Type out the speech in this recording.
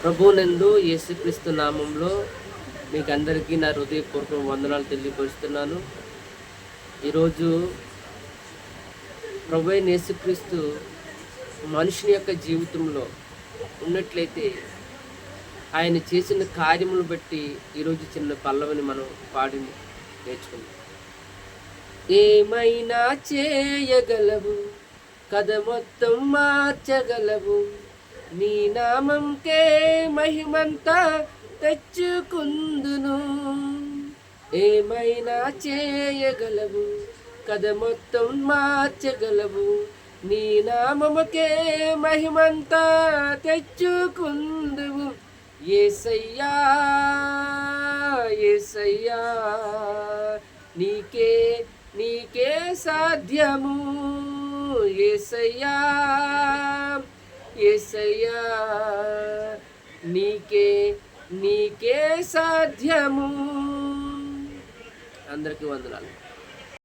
ప్రభువునందు యేసుక్రీస్తు నామంలో మీకు అందరికీ నా హృదయపూర్వక వందనాలు తెలియపరుస్తున్నాను. ఈరోజు ప్రభువైన యేసుక్రీస్తు మనుషుని యొక్క జీవితంలో ఉన్నట్లయితే ఆయన చేసిన కార్యములు బట్టి ఈరోజు చిన్న పల్లవిని మనం పాడి నేర్చుకుందాం. ఏమైనా చేయగలవు, కథ మొత్తం మార్చగలవు, నీ నామంకే మహిమంతా తెచ్చుకుందును. ఏమైనా చేయగలవు, కథ మొత్తం మార్చగలవు, నీ నామముకే మహిమంతా తెచ్చుకుందువు. యేసయ్యా యేసయ్యా నీకే నీకే సాధ్యము. యేసయ్యా యేసయ్యా నీకే నీకే సాధ్యము. అందరికీ వందనాలు.